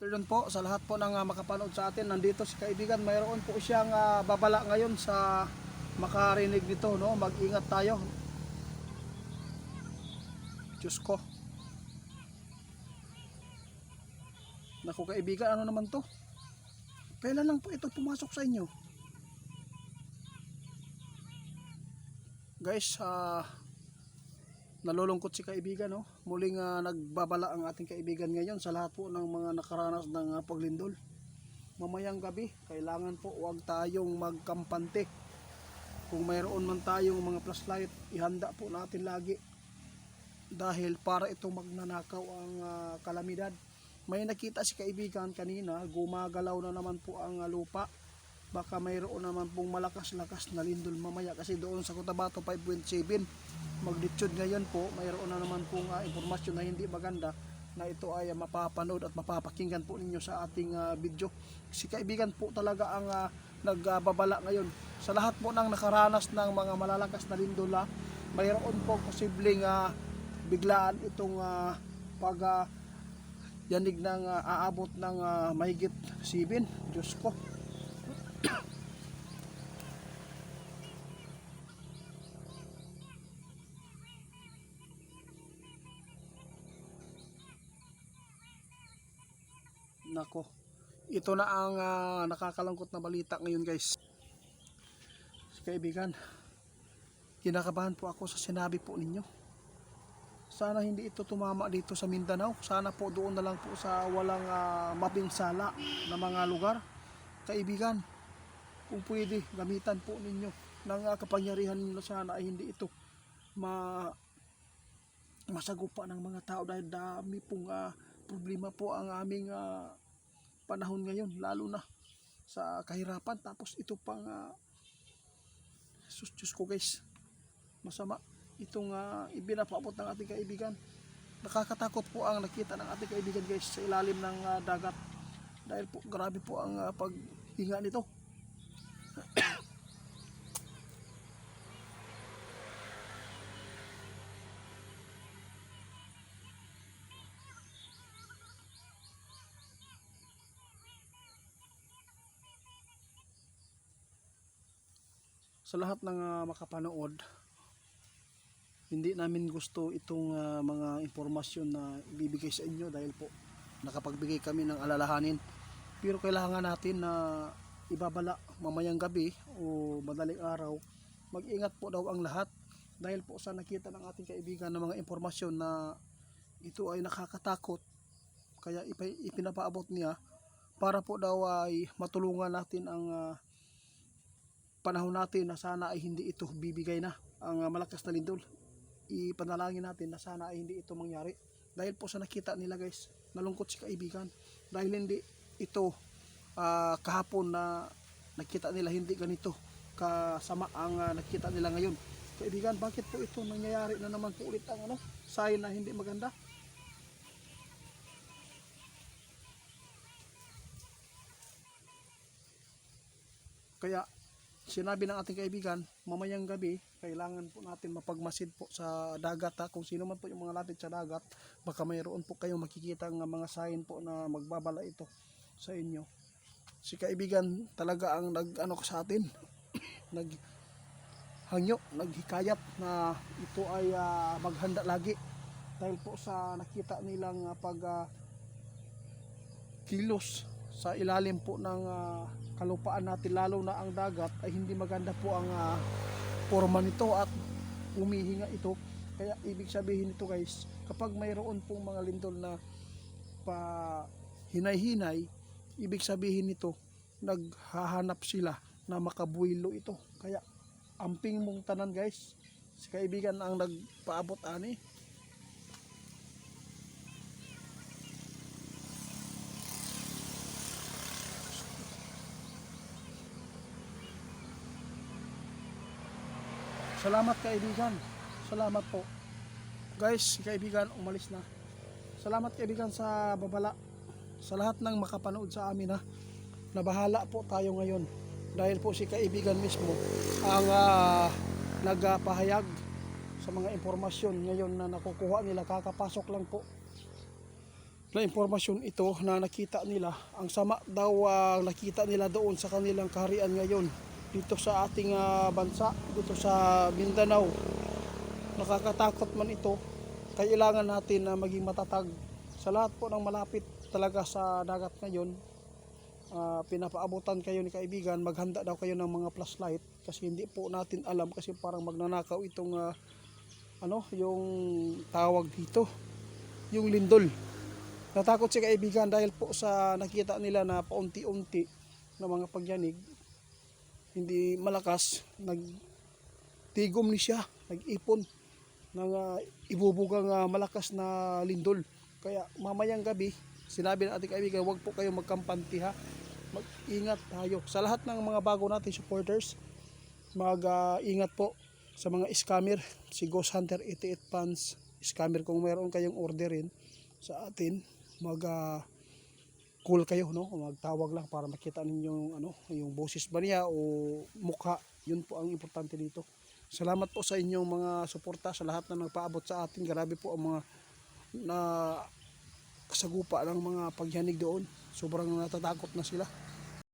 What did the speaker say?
Afternoon po sa lahat po ng makapanood sa atin. Nandito si kaibigan, mayroon po siyang babala ngayon sa makarinig nito, no? Mag-ingat tayo. Diyos ko. Naku kaibigan, ano naman to? Kailan lang po ito pumasok sa inyo? Guys, nalulungkot si kaibigan, no? Muling nagbabala ang ating kaibigan ngayon sa lahat po ng mga nakaranas ng paglindol. Mamayang gabi, kailangan po huwag tayong magkampante. Kung mayroon man tayong mga flashlight, ihanda po natin lagi. Dahil para ito magnanakaw ang kalamidad. May nakita si kaibigan kanina, gumagalaw na naman po ang lupa. Baka mayroon naman pong malakas-lakas na lindol mamaya kasi doon sa Cotabato 5.7 magnitude ngayon po, mayroon na naman pong impormasyon na hindi maganda na ito ay mapapanood at mapapakinggan po ninyo sa ating video. Si kaibigan po talaga ang nagbabala ngayon. Sa lahat po ng nakaranas ng mga malalakas na lindol, mayroon po posibleng biglaan itong yanig ng aabot ng mahigit 7. Diyos ko. Nako, ito na ang nakakalungkot na balita ngayon guys. Kaibigan, kinakabahan po ako sa sinabi po ninyo. Sana hindi ito tumama dito sa Mindanao. Sana po doon na lang po sa walang mapinsala na mga lugar. Kaibigan, kung pwede, gamitan po ninyo ng kapangyarihan ninyo. Sana ay hindi ito masagupa ng mga tao dahil dami pong problema po ang aming panahon ngayon, lalo na sa kahirapan. Tapos ito pang Diyos ko guys, masama itong ibinapaabot ng ating kaibigan. Nakakatakot po ang nakita ng ating kaibigan guys sa ilalim ng dagat dahil po grabe po ang paghinga nito. Sa lahat ng makapanood, hindi namin gusto itong mga impormasyon na ibibigay sa inyo dahil po nakapagbigay kami ng alalahanin. Pero kailangan natin na ibabala mamayang gabi o madaling araw. Mag-ingat po daw ang lahat dahil po sa nakita ng ating kaibigan ng mga impormasyon na ito ay nakakatakot. Kaya ipinapaabot niya para po daw ay matulungan natin ang panahon natin na sana ay hindi ito bibigay na ang malakas na lindol. Ipanalangin natin na sana ay hindi ito mangyari dahil po sa nakita nila guys, nalungkot si kaibigan dahil hindi ito kahapon na nakita nila, hindi ganito kasama ang nakita nila ngayon. Kaibigan, bakit po ito nangyayari na naman po ulit ang sign na hindi maganda? Kaya sinabi ng ating kaibigan, mamayang gabi, kailangan po natin mapagmasid po sa dagat. Kung sino man po yung mga lapit sa dagat, baka mayroon po kayong makikita ng mga sign po na magbabala ito sa inyo. Si kaibigan talaga ang nag-ano sa atin, naghangyo, naghikayat na ito ay maghanda lagi. Dahil po sa nakita nilang kilos sa ilalim po ng kalupaan natin, lalo na ang dagat, ay hindi maganda po ang forma nito at umihinga ito. Kaya ibig sabihin nito guys, kapag mayroon pong mga lindol na hinay-hinay, ibig sabihin nito naghahanap sila na makabuilo ito. Kaya amping mong tanan guys, si kaibigan ang nagpaabot ani. Salamat kaibigan. Salamat po. Guys, si kaibigan umalis na. Salamat kaibigan sa babala. Sa lahat ng makapanood sa amin nabahala po tayo ngayon. Dahil po si kaibigan mismo ang nagpahayag sa mga impormasyon ngayon na nakukuha nila. Kakapasok lang po na impormasyon ito na nakita nila. Ang sama daw nakita nila doon sa kanilang kaharian ngayon dito sa ating bansa, dito sa Mindanao. Nakakatakot man ito. Kailangan natin na maging matatag sa lahat po ng malapit talaga sa dagat ngayon. Pinapaabutan kayo ni kaibigan, maghanda daw kayo ng mga flashlight kasi hindi po natin alam, kasi parang magnanakaw itong yung tawag dito, yung lindol. Natakot si kaibigan dahil po sa nakita nila na paunti-unti na mga pagyanig, hindi malakas, nagtigom ni siya, nag-ipon ng ibubugang malakas na lindol. Kaya mamayang gabi, sinabi ng ating kaibigan, huwag po kayo magkampante ha. Mag-ingat tayo. Sa lahat ng mga bago nating supporters, mag-ingat po sa mga scammer, si Ghost Hunter 88 Fans scammer. Kung mayroon kayong orderin sa atin, call kayo, no? Magtawag lang para makita ninyo yung boses ba niya o mukha. Yun po ang importante dito. Salamat po sa inyong mga suporta, sa lahat na nagpaabot sa atin. Grabe po ang mga na kasagupa ng mga pagyanig doon. Sobrang natatakot na sila.